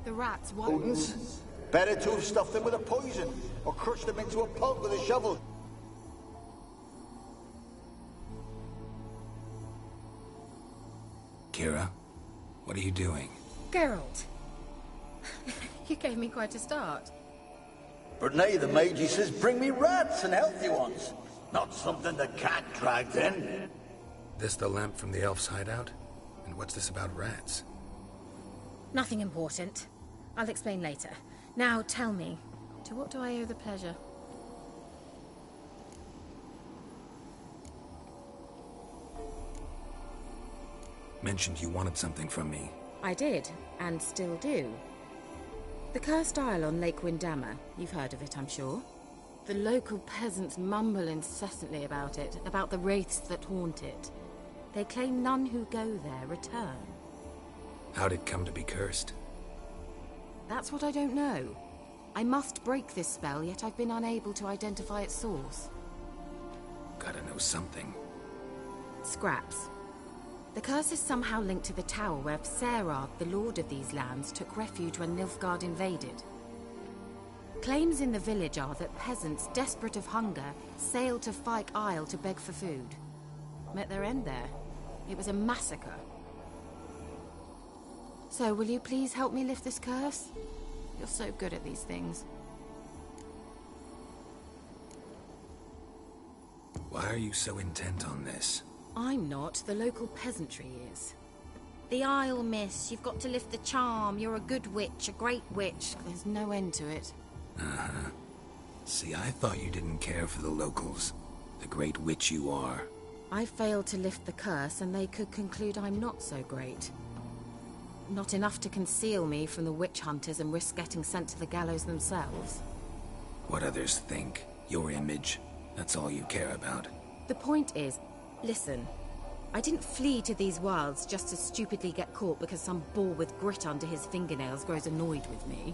The rats, what? Rodents? Better to have stuffed them with a poison, or crushed them into a pulp with a shovel. Kira, what are you doing? Geralt. You gave me quite a start. But nay, the mage, he says, bring me rats and healthy ones. Not something the cat dragged in. This the lamp from the elf's hideout? And what's this about rats? Nothing important. I'll explain later. Now tell me, to what do I owe the pleasure? Mentioned you wanted something from me. I did, and still do. The Cursed Isle on Lake Windammer. You've heard of it, I'm sure. The local peasants mumble incessantly about it, about the wraiths that haunt it. They claim none who go there return. How'd it come to be cursed? That's what I don't know. I must break this spell, yet I've been unable to identify its source. Gotta know something. Scraps. The curse is somehow linked to the tower where Serard, the lord of these lands, took refuge when Nilfgaard invaded. Claims in the village are that peasants, desperate of hunger, sailed to Fyke Isle to beg for food. Met their end there. It was a massacre. So, will you please help me lift this curse? You're so good at these things. Why are you so intent on this? I'm not. The local peasantry is. The Isle, miss. You've got to lift the charm. You're a good witch, a great witch. There's no end to it. Uh-huh. See, I thought you didn't care for the locals. The great witch you are. I failed to lift the curse, and they could conclude I'm not so great. Not enough to conceal me from the witch hunters and risk getting sent to the gallows themselves. What others think, your image, that's all you care about. The point is, listen, I didn't flee to these wilds just to stupidly get caught because some boar with grit under his fingernails grows annoyed with me.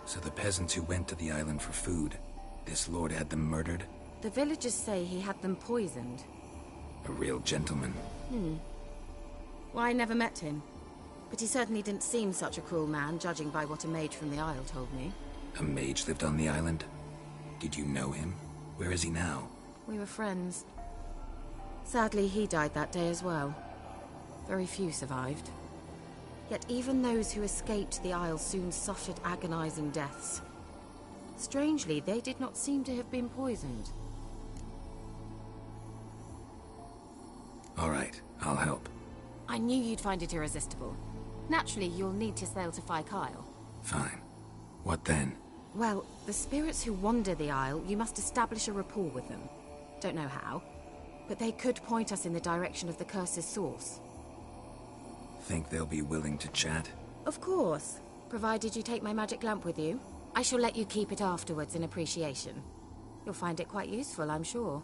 So the peasants who went to the island for food, this lord had them murdered? The villagers say he had them poisoned. A real gentleman. Well, I never met him. But he certainly didn't seem such a cruel man, judging by what a mage from the Isle told me. A mage lived on the island? Did you know him? Where is he now? We were friends. Sadly, he died that day as well. Very few survived. Yet even those who escaped the Isle soon suffered agonizing deaths. Strangely, they did not seem to have been poisoned. All right, I'll help. I knew you'd find it irresistible. Naturally, you'll need to sail to Fyke Isle. Fine. What then? Well, the spirits who wander the Isle, you must establish a rapport with them. Don't know how, but they could point us in the direction of the curse's source. Think they'll be willing to chat? Of course, provided you take my magic lamp with you. I shall let you keep it afterwards in appreciation. You'll find it quite useful, I'm sure.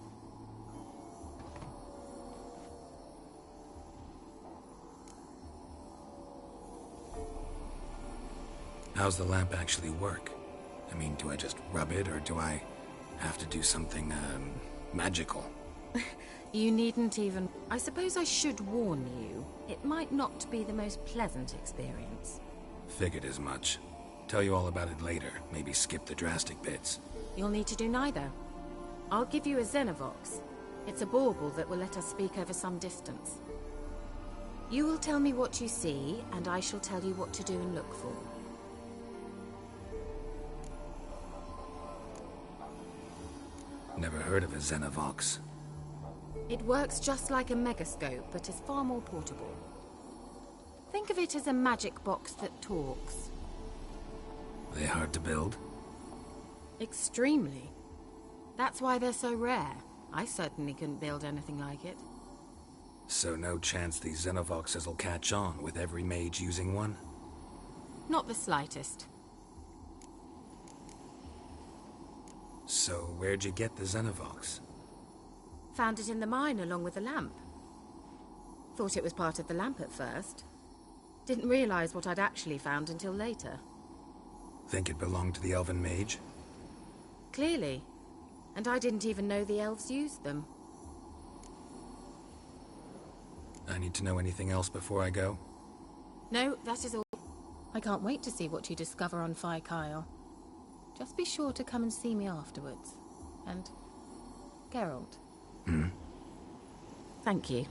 How's the lamp actually work? I mean, do I just rub it, or do I have to do something, magical? You needn't even... I suppose I should warn you. It might not be the most pleasant experience. Figured as much. Tell you all about it later. Maybe skip the drastic bits. You'll need to do neither. I'll give you a Xenovox. It's a bauble that will let us speak over some distance. You will tell me what you see, and I shall tell you what to do and look for. Never heard of a Xenovox. It works just like a megascope, but is far more portable. Think of it as a magic box that talks. Are they hard to build? Extremely. That's why they're so rare. I certainly couldn't build anything like it. So no chance these Xenovoxes will catch on with every mage using one? Not the slightest. So where'd you get the Xenovox? Found it in the mine along with the lamp. Thought it was part of the lamp at first. Didn't realize what I'd actually found until later. Think it belonged to the elven mage? Clearly. And I didn't even know the elves used them. I need to know anything else before I go? No, that is all. I can't wait to see what you discover on Phi Kyle. Just be sure to come and see me afterwards. And Geralt. Thank you.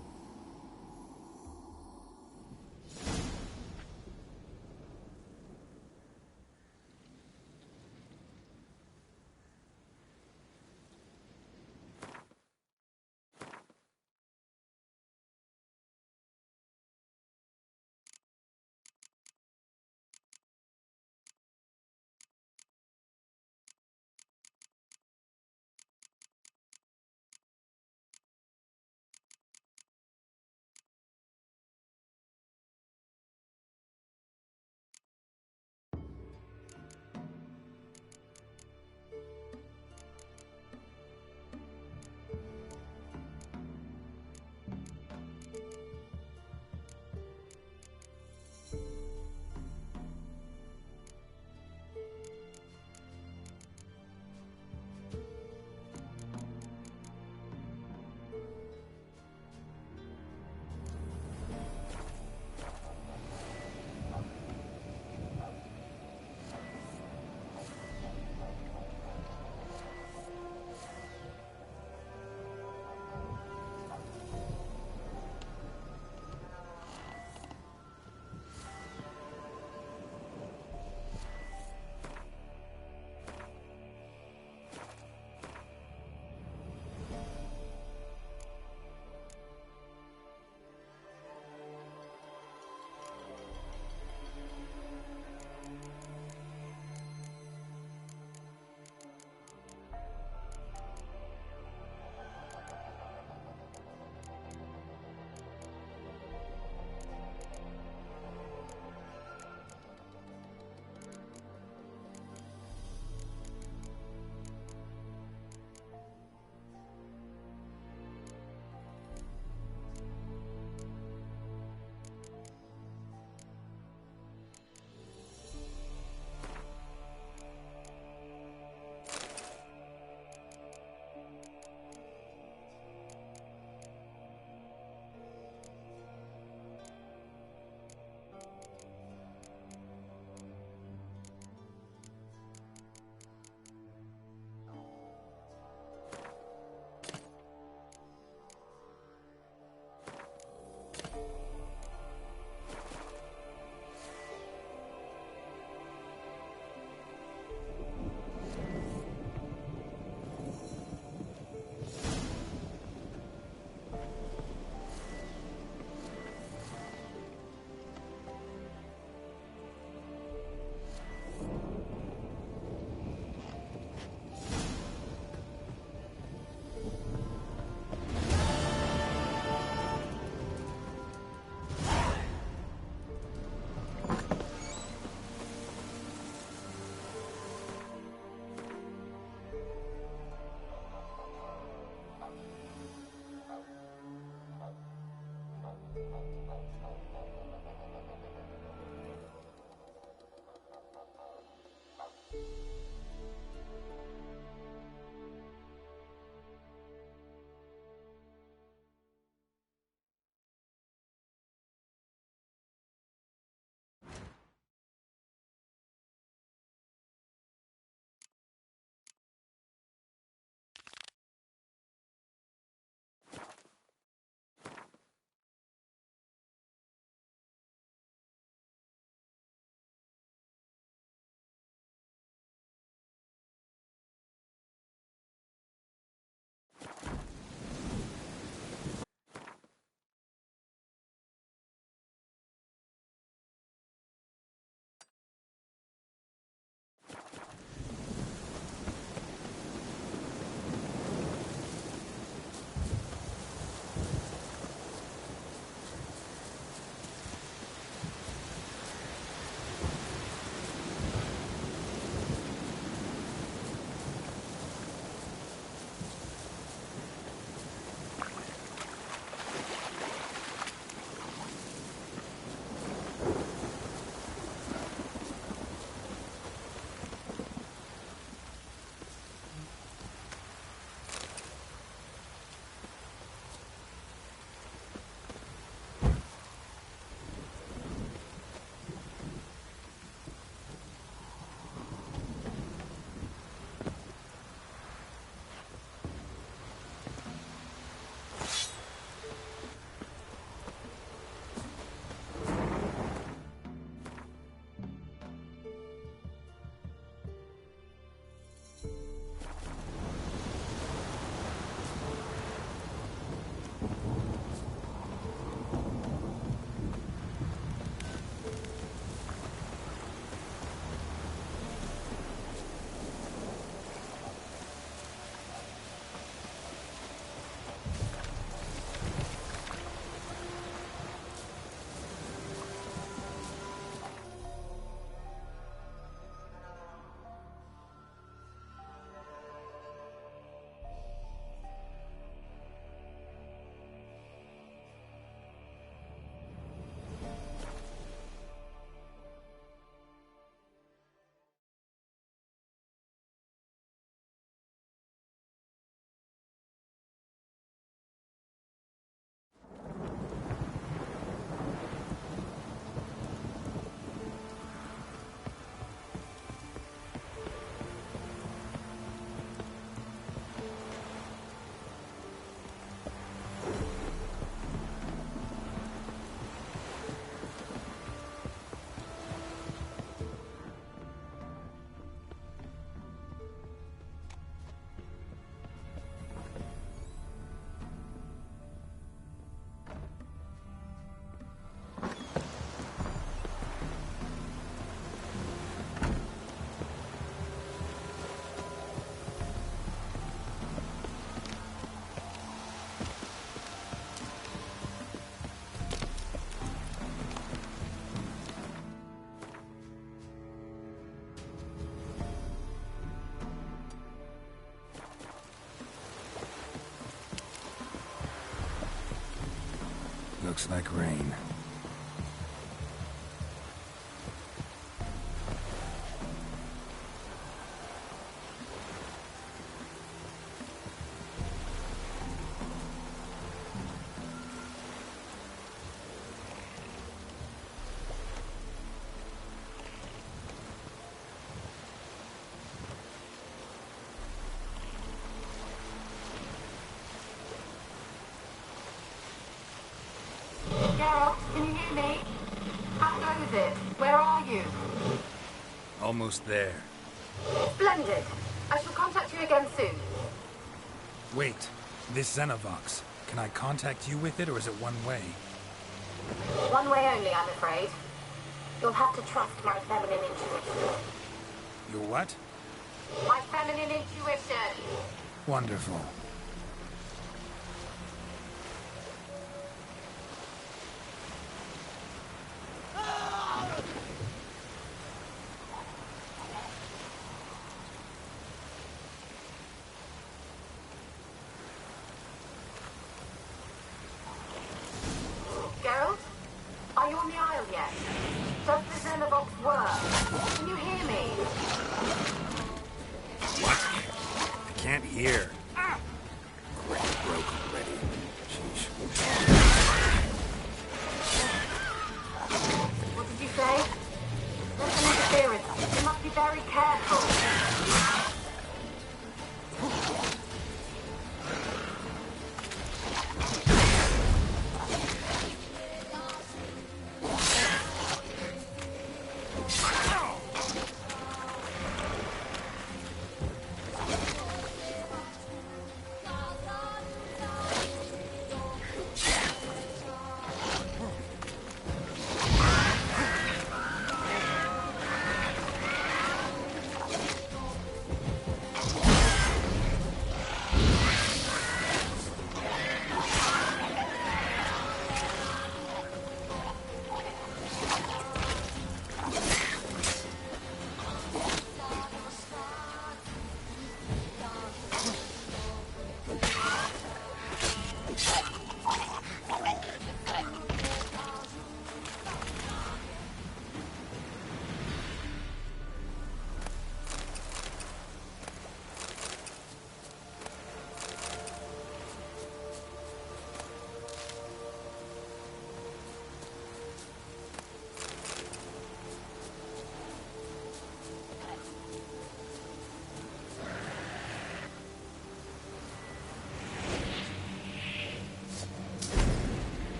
Looks like rain. Geralt, can you hear me? How goes it? Where are you? Almost there. Splendid. I shall contact you again soon. Wait, this Xenovox. Can I contact you with it, or is it one way? One way only, I'm afraid. You'll have to trust my feminine intuition. Your what? My feminine intuition! Wonderful. Geralt? Are you on the Isle yet? Does the Xenovox work? Can you hear me? What? I can't hear. Great, broke already. Sheesh. What did you say? There's some interference. You must be very careful.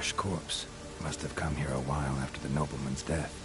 fresh corpse. Must have come here a while after the nobleman's death.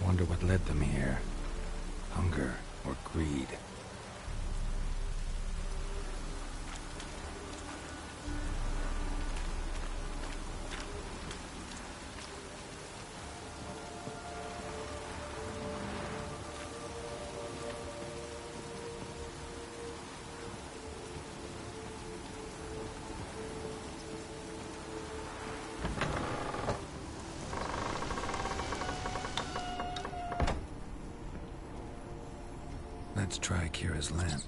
Wonder what led them here. Hunger or greed? Let's try Kira's lamp.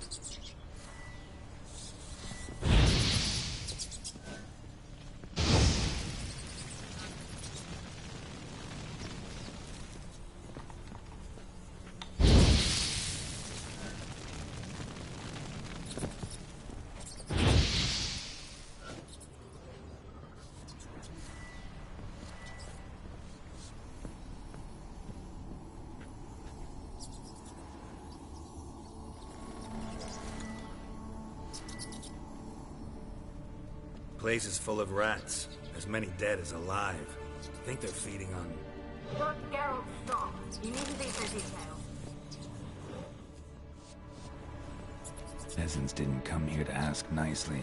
Place is full of rats. As many dead as alive. I think they're feeding on... Don't Geralt, stop. You need to be for details. Peasants didn't come here to ask nicely.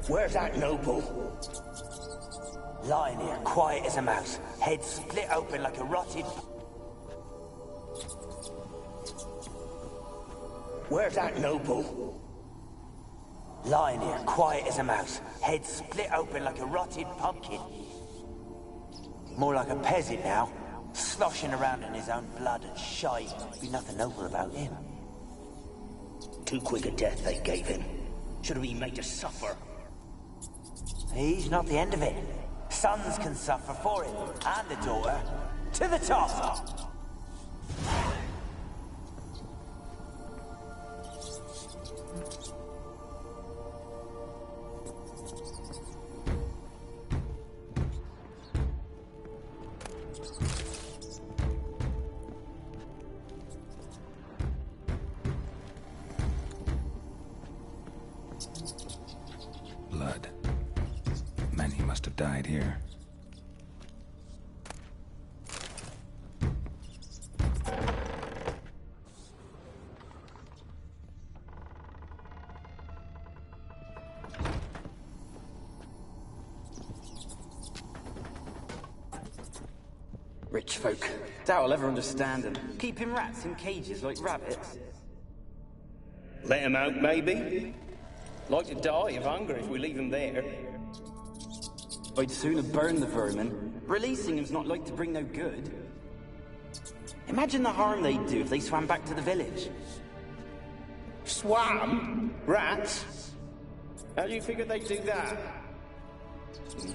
Where's that noble? Lying here, quiet as a mouse, head split open like a rotted... Where's that noble? Lying here, quiet as a mouse, head split open like a rotted pumpkin. More like a peasant now, sloshing around in his own blood and shite. Be nothing noble about him. Too quick a death they gave him. Should have been made to suffer. He's not the end of it. Sons can suffer for him, and the daughter. To the top! must have died here. Rich folk. Doubt I'll ever understand them. Keeping rats in cages like rabbits. Let him out, maybe? Like to die of hunger if we leave him there. I'd sooner burn the vermin. Releasing him's not like to bring no good. Imagine the harm they'd do if they swam back to the village. Swam? Rats? How do you figure they'd do that?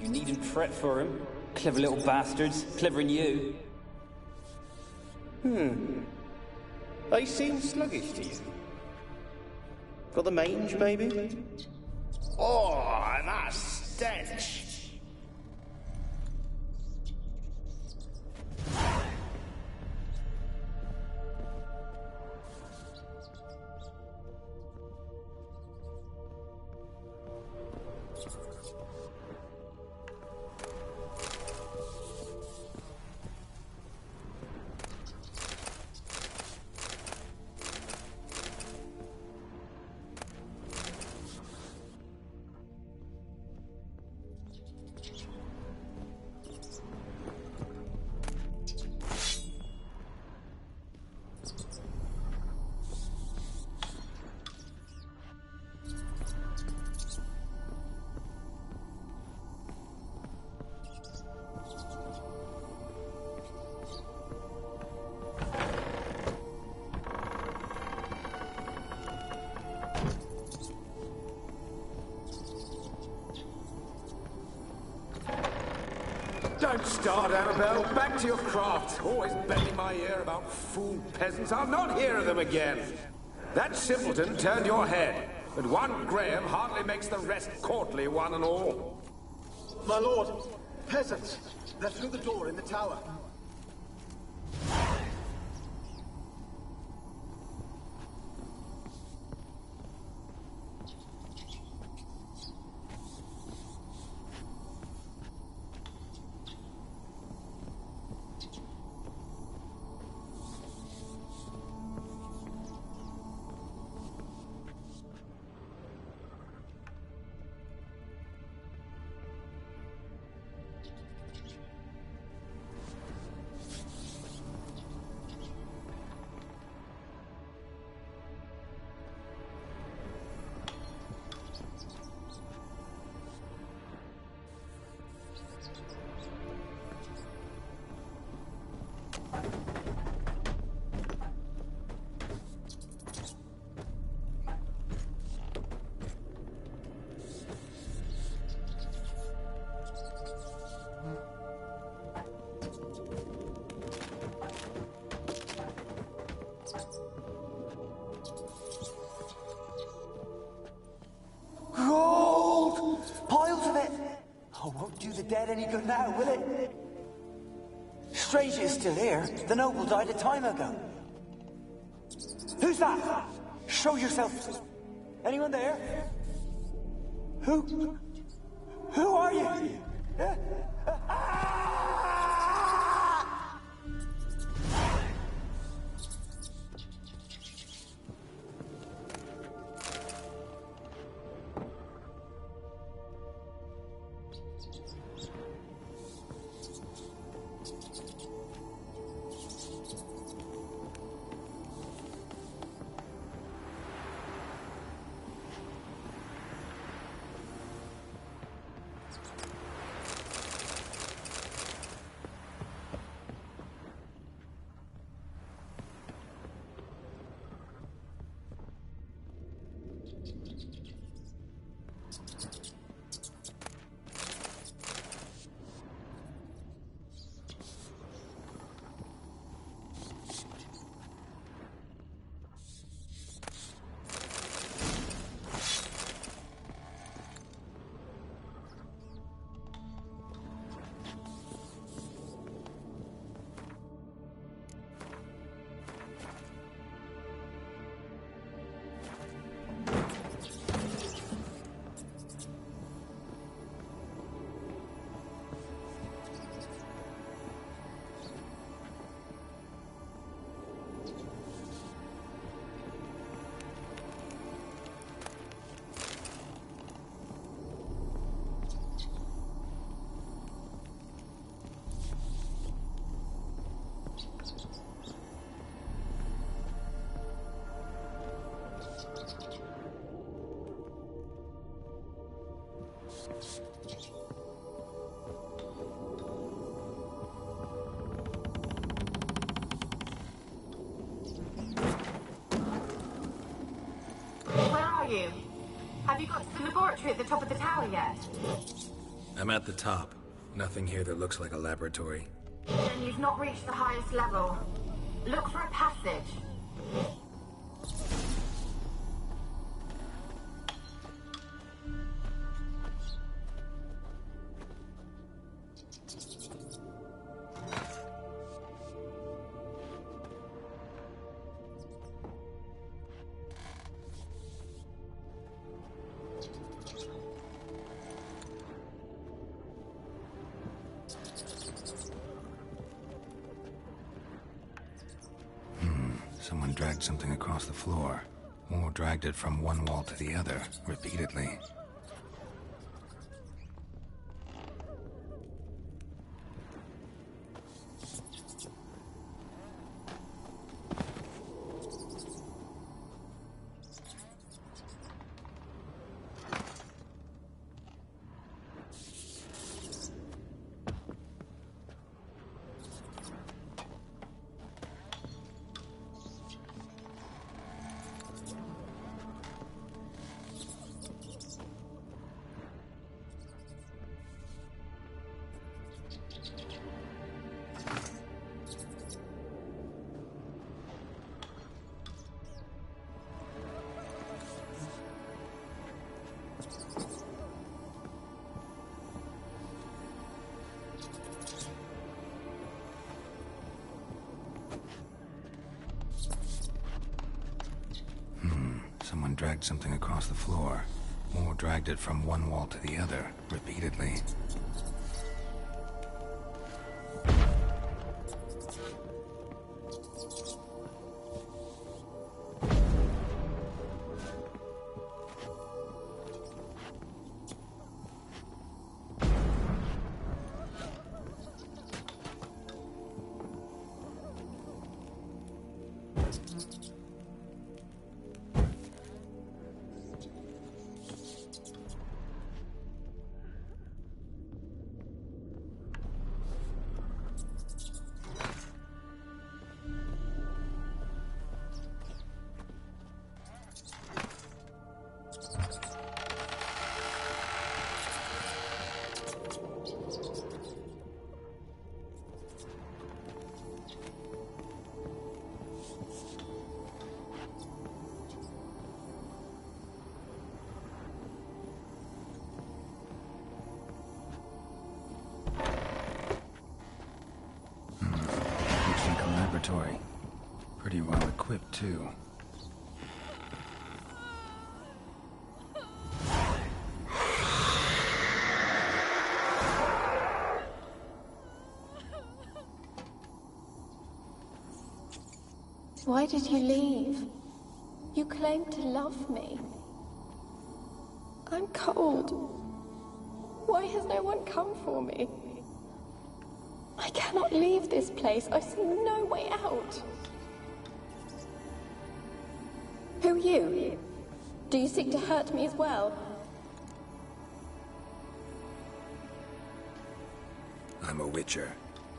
You needn't fret for him. Clever little bastards. Clever'n you. They seem sluggish to you. Got the mange, maybe? Oh, and that stench! Don't start, Annabelle. Back to your craft. Always bending my ear about fool peasants. I'll not hear of them again. That simpleton turned your head, but one Graham hardly makes the rest courtly, one and all. My lord, peasants. They're through the door in the tower. Dead any good now, will it? Strange it's still here. The noble died a time ago. Who's that? Show yourself. Anyone there? Who are you? are you? Have you got to the laboratory at the top of the tower yet? I'm at the top. Nothing here that looks like a laboratory. Then you've not reached the highest level. Look for a passage. Someone dragged something across the floor, or dragged it from one wall to the other, repeatedly. Someone dragged something across the floor, or dragged it from one wall to the other, repeatedly. Pretty well equipped, too. Why did you leave? You claimed to love me. I'm cold. Why has no one come for me? I cannot leave this place. I see no way out. Who are you? Do you seek to hurt me as well? I'm a Witcher.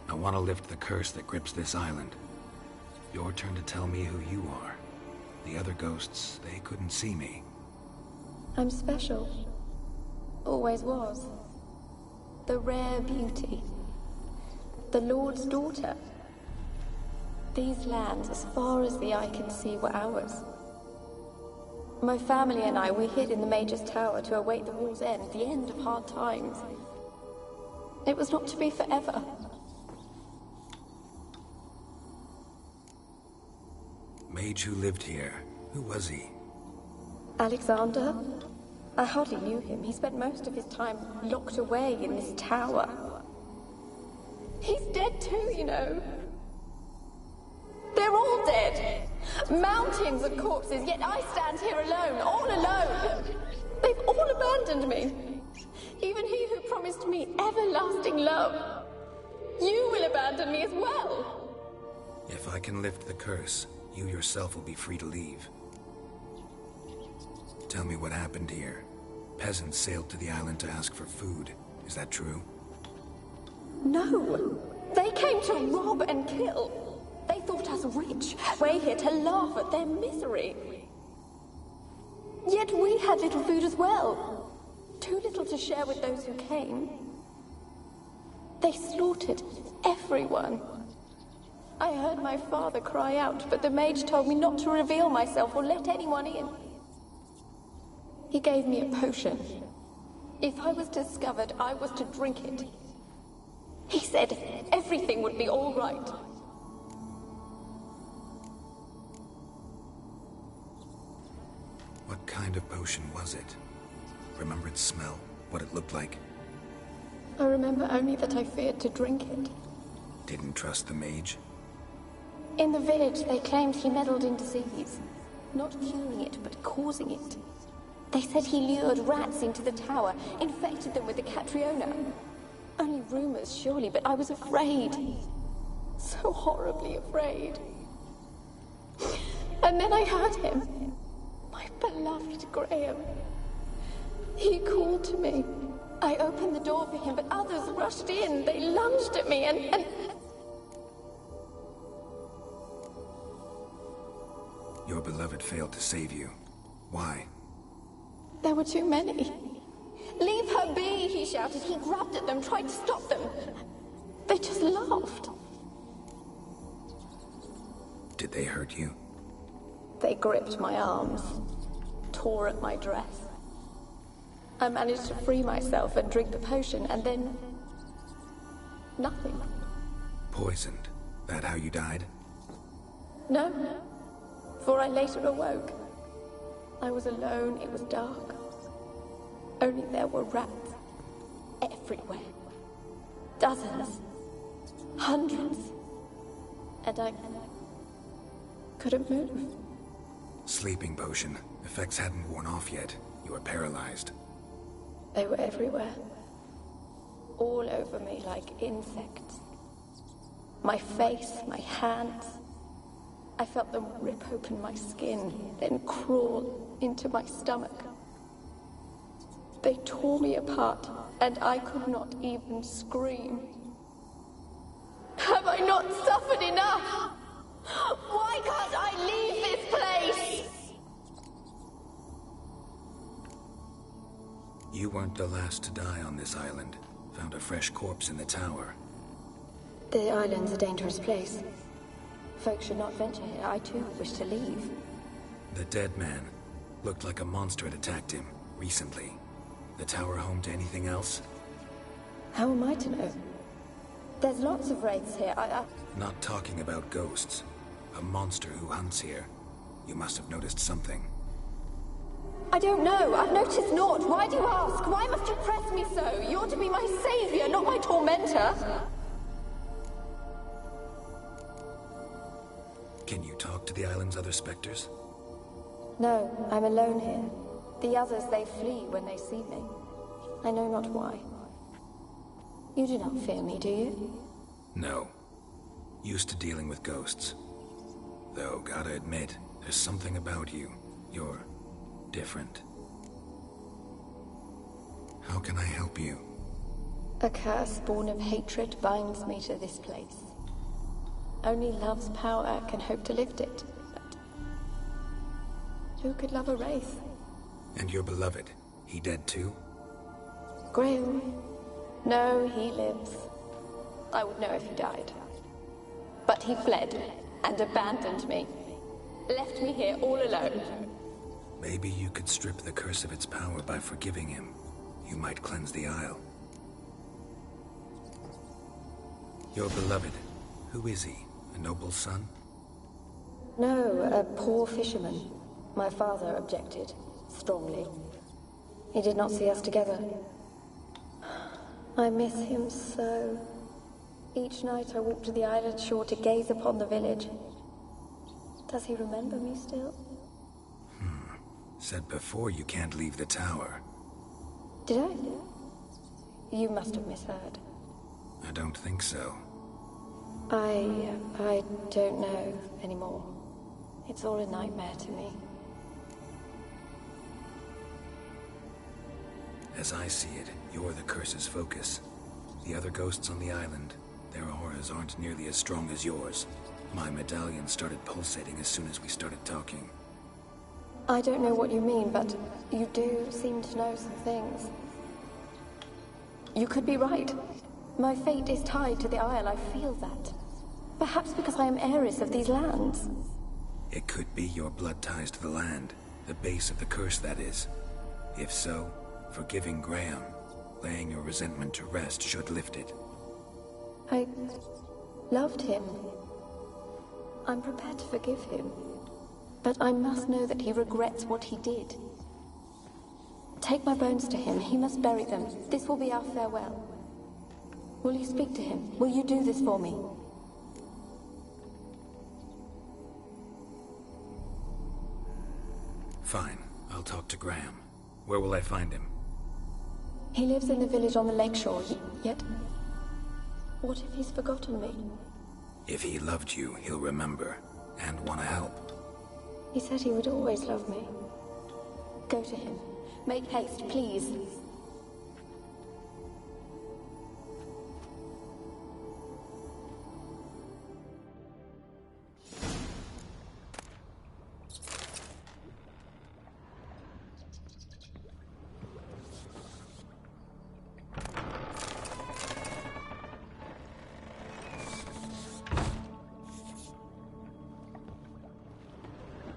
I want to lift the curse that grips this island. Your turn to tell me who you are. The other ghosts, they couldn't see me. I'm special. Always was. The rare beauty. The Lord's daughter. These lands, as far as the eye can see, were ours. My family and I, we hid in the Major's Tower to await the war's end, the end of hard times. It was not to be forever. Mage who lived here. Who was he? Alexander? I hardly knew him. He spent most of his time locked away in this tower. He's dead too, you know. They're all dead. Mountains of corpses, yet I stand here alone, all alone. They've all abandoned me. Even he who promised me everlasting love. You will abandon me as well. If I can lift the curse, you yourself will be free to leave. Tell me what happened here. Peasants sailed to the island to ask for food. Is that true? No. They came to rob and kill. They thought us rich. We're here to laugh at their misery. Yet Yet we had little food as well. Too little to share with those who came. They slaughtered everyone. I heard my father cry out, but the mage told me not to reveal myself or let anyone in. He gave me a potion. If I was discovered, I was to drink it. He said everything would be all right. What kind of potion was it? Remember its smell? What it looked like? I remember only that I feared to drink it. Didn't trust the mage? In the village, they claimed he meddled in disease. Not curing it, but causing it. They said he lured rats into the tower, infected them with the Catriona. Only rumors, surely, but I was afraid. So horribly afraid. And then I heard him. My beloved Graham. He called to me. I opened the door for him, but others rushed in. They lunged at me and... Your beloved failed to save you. Why? There were too many. Leave her be, he shouted. He grabbed at them, tried to stop them. They just laughed. Did they hurt you? They gripped my arms, tore at my dress. I managed to free myself and drink the potion, and then... nothing. Poisoned? That how you died? No, for I later awoke. I was alone, it was dark. Only there were rats. Everywhere. Dozens. Hundreds. And I... couldn't move. Sleeping potion. Effects hadn't worn off yet. You were paralyzed. They were everywhere. All over me like insects. My face, my hands. I felt them rip open my skin, then crawl into my stomach. They tore me apart, and I could not even scream. Have I not suffered enough? Why can't I leave this place? You weren't the last to die on this island. Found a fresh corpse in the tower. The island's a dangerous place. Folks should not venture here. I too wish to leave. The dead man looked like a monster had attacked him recently. The tower home to anything else? How am I to know? There's lots of wraiths here. Not talking about ghosts. A monster who hunts here. You must have noticed something. I don't know. I've noticed naught. Why do you ask? Why must you press me so? You're to be my savior, not my tormentor. Can you talk to the island's other specters? No, I'm alone here. The others, they flee when they see me. I know not why. You do not fear me, do you? No. Used to dealing with ghosts. Though, gotta admit, there's something about you. You're different. How can I help you? A curse born of hatred binds me to this place. Only love's power can hope to lift it. But who could love a wraith? And your beloved, he dead too? Graham? No, he lives. I would know if he died. But he fled and abandoned me. Left me here all alone. Maybe you could strip the curse of its power by forgiving him. You might cleanse the Isle. Your beloved, who is he? A noble son? No, a poor fisherman. My father objected, strongly. He did not see us together. I miss him so. Each night I walk to the island shore to gaze upon the village. Does he remember me still? Said before you can't leave the tower. Did I? You must have misheard. I don't think so. I don't know anymore. It's all a nightmare to me. As I see it, you're the curse's focus. The other ghosts on the island, their auras aren't nearly as strong as yours. My medallion started pulsating as soon as we started talking. I don't know what you mean, but you do seem to know some things. You could be right. My fate is tied to the Isle, I feel that. Perhaps because I am heiress of these lands. It could be your blood ties to the land, the base of the curse, that is. If so, forgiving Graham, laying your resentment to rest, should lift it. I loved him. I'm prepared to forgive him. But I must know that he regrets what he did. Take my bones to him. He must bury them. This will be our farewell. Will you speak to him? Will you do this for me? Fine. I'll talk to Graham. Where will I find him? He lives in the village on the lakeshore, yet... What if he's forgotten me? If he loved you, he'll remember, and want to help. He said he would always love me. Go to him. Make haste, please.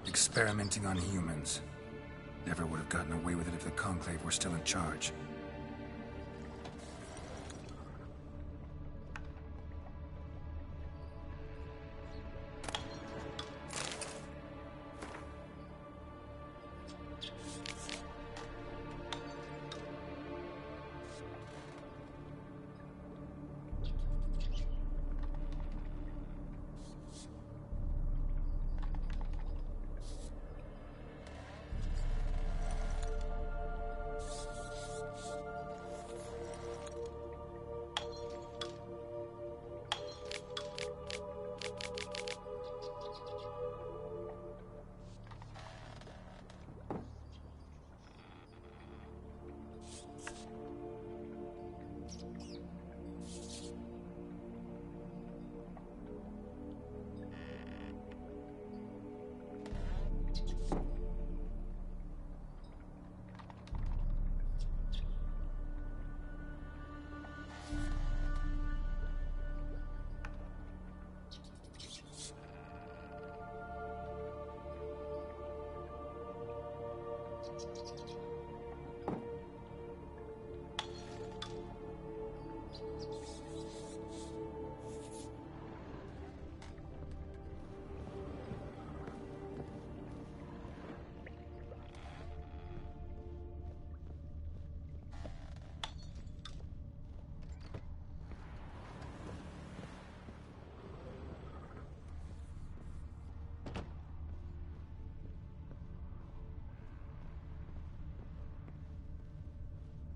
Experimenting on humans. Never would have gotten away with it if the Conclave were still in charge.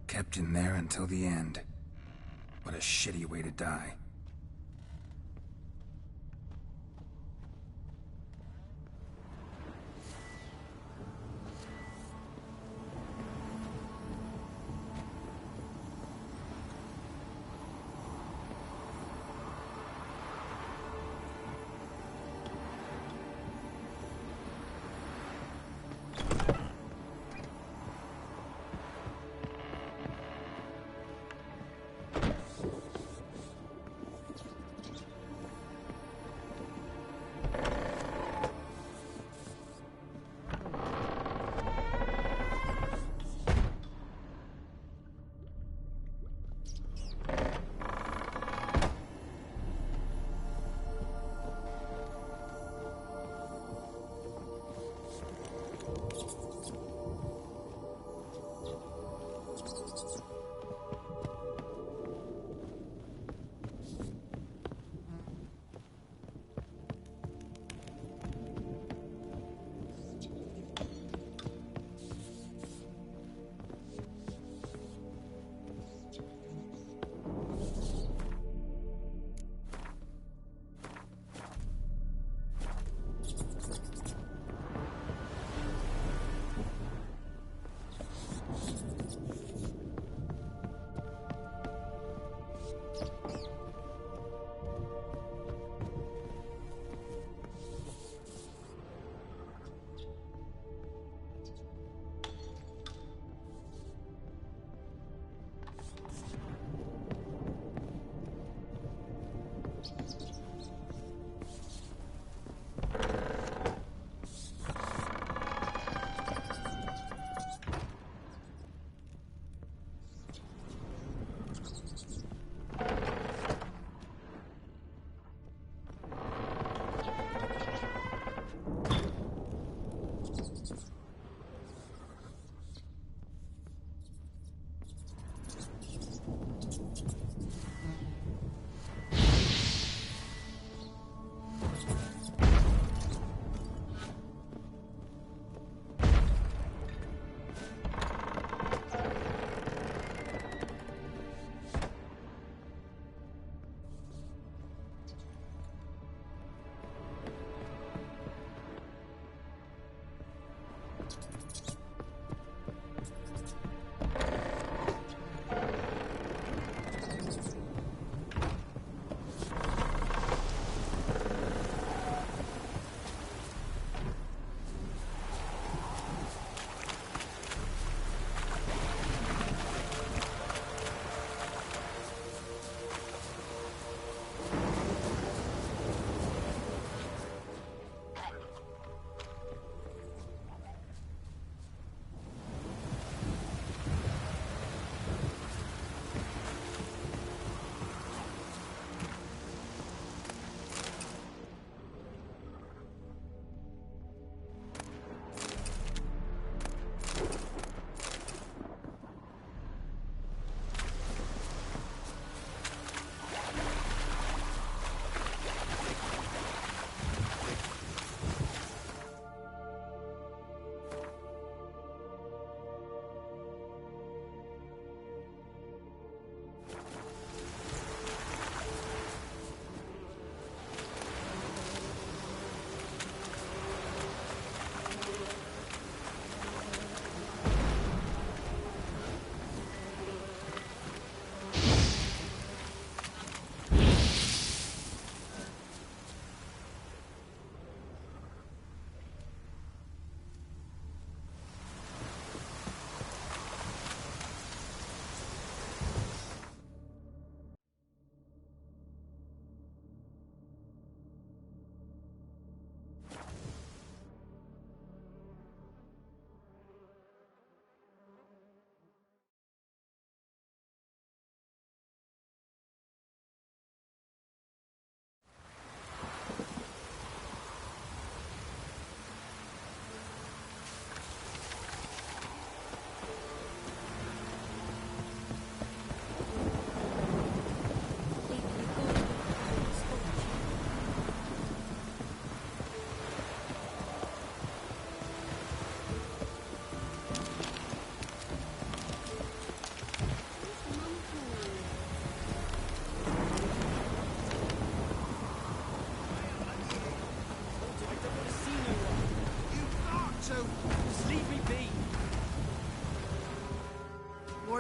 Kept in there until the end. What a shitty way to die.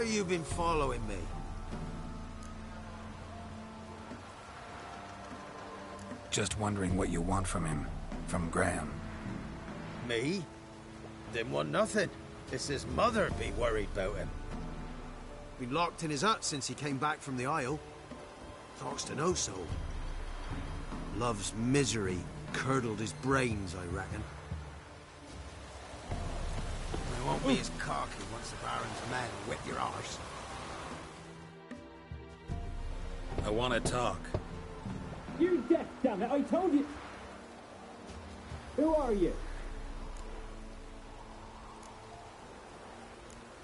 Why you been following me? Just wondering what you want from him. From Graham. Me? Didn't want nothing. It's his mother be worried about him. Been locked in his hut since he came back from the Isle. Talks to no soul. Love's misery curdled his brains, I reckon. I won't be as cocky once the Baron's men whip your arse. I want to talk. You're deaf, damn it! I told you! Who are you?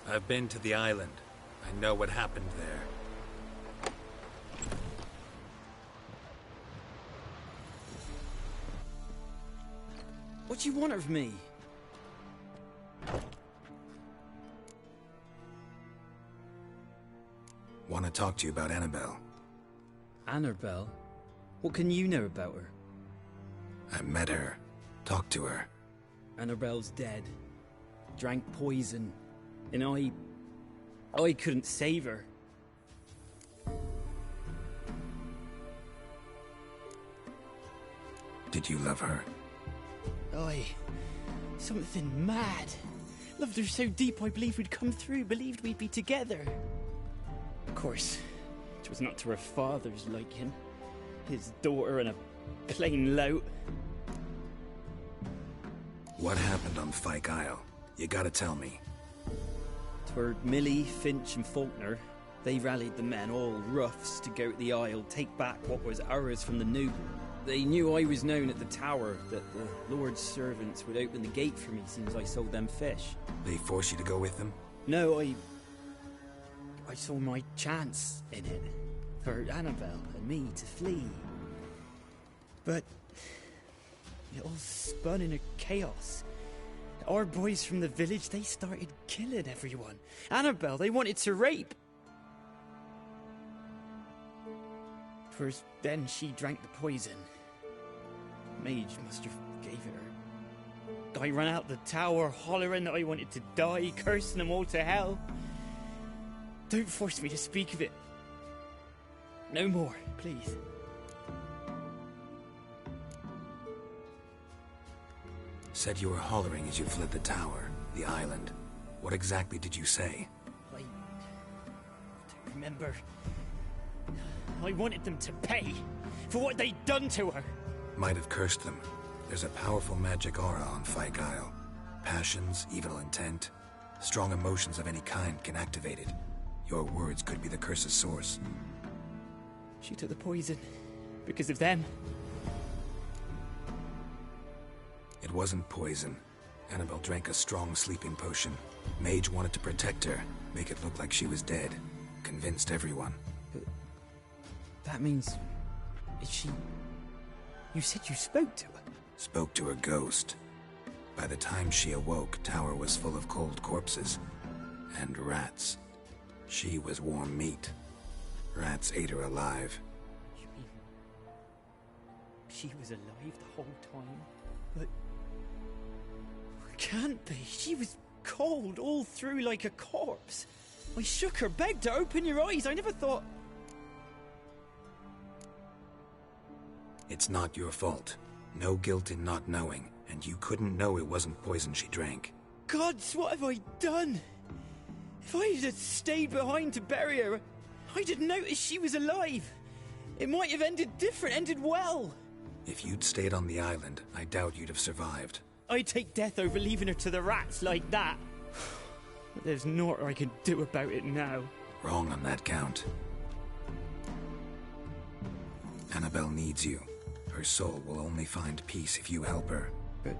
I've been to the island. I know what happened there. What do you want of me? Want to talk to you about Annabelle. Annabelle? What can you know about her? I met her. Talked to her. Annabelle's dead. Drank poison. And I couldn't save her. Did you love her? Something mad. Loved her so deep I believed we'd come through, believed we'd be together. Of course, it was not to her father's liking. His daughter and a plain lout. What happened on Fyke Isle? You gotta tell me. Twere Millie, Finch and Faulkner. They rallied the men, all roughs, to go to the Isle, take back what was ours from the Noob. They knew I was known at the tower, that the Lord's servants would open the gate for me since I sold them fish. They forced you to go with them? No, I saw my chance in it. For Annabelle and me to flee. But it all spun in a chaos. Our boys from the village, they started killing everyone. Annabelle, they wanted to rape. First, then she drank the poison. Mage must have gave it her. I ran out the tower, hollering that I wanted to die, cursing them all to hell. Don't force me to speak of it. No more, please. Said you were hollering as you fled the tower, the island. What exactly did you say? I don't remember. I wanted them to pay for what they'd done to her. Might have cursed them. There's a powerful magic aura on Fyke Isle. Passions, evil intent, strong emotions of any kind can activate it. Your words could be the curse's source. She took the poison because of them. It wasn't poison. Annabelle drank a strong sleeping potion. Mage wanted to protect her, make it look like she was dead. Convinced everyone. But that means... is she... You said you spoke to her? Spoke to her ghost. By the time she awoke, tower was full of cold corpses. And rats. She was warm meat. Rats ate her alive. You mean... she was alive the whole time? But... can't be. She was cold all through like a corpse. I shook her, begged her, open your eyes. I never thought... It's not your fault. No guilt in not knowing, and you couldn't know it wasn't poison she drank. Gods, what have I done? If I had stayed behind to bury her, I'd have noticed she was alive. It might have ended different, ended well. If you'd stayed on the island, I doubt you'd have survived. I'd take death over leaving her to the rats like that. But there's naught I can do about it now. Wrong on that count. Annabelle needs you. Her soul will only find peace if you help her. But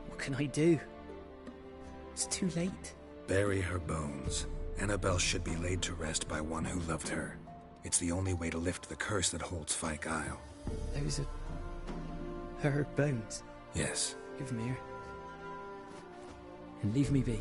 what can I do? It's too late. Bury her bones. Annabelle should be laid to rest by one who loved her. It's the only way to lift the curse that holds Fyke Isle. Those are... her bones? Yes. Give them here. And leave me be.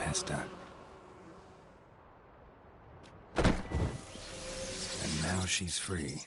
Hester. And now she's free.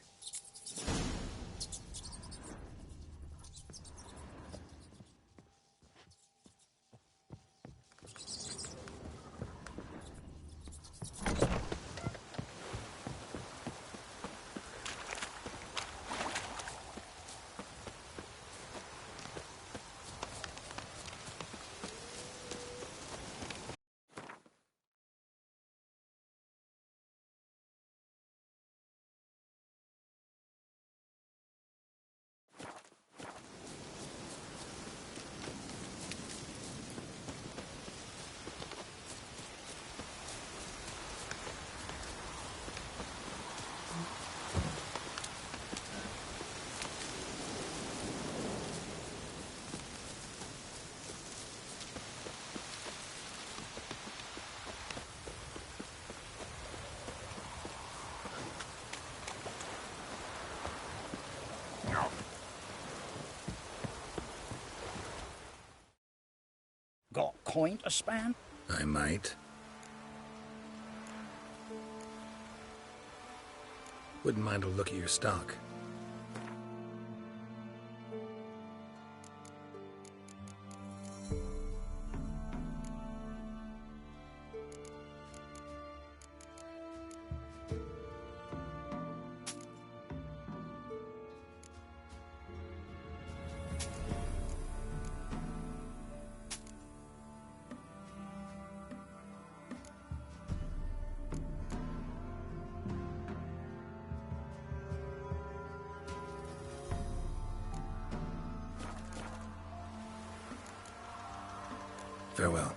Got coin to spare? I might. Wouldn't mind a look at your stock. Farewell.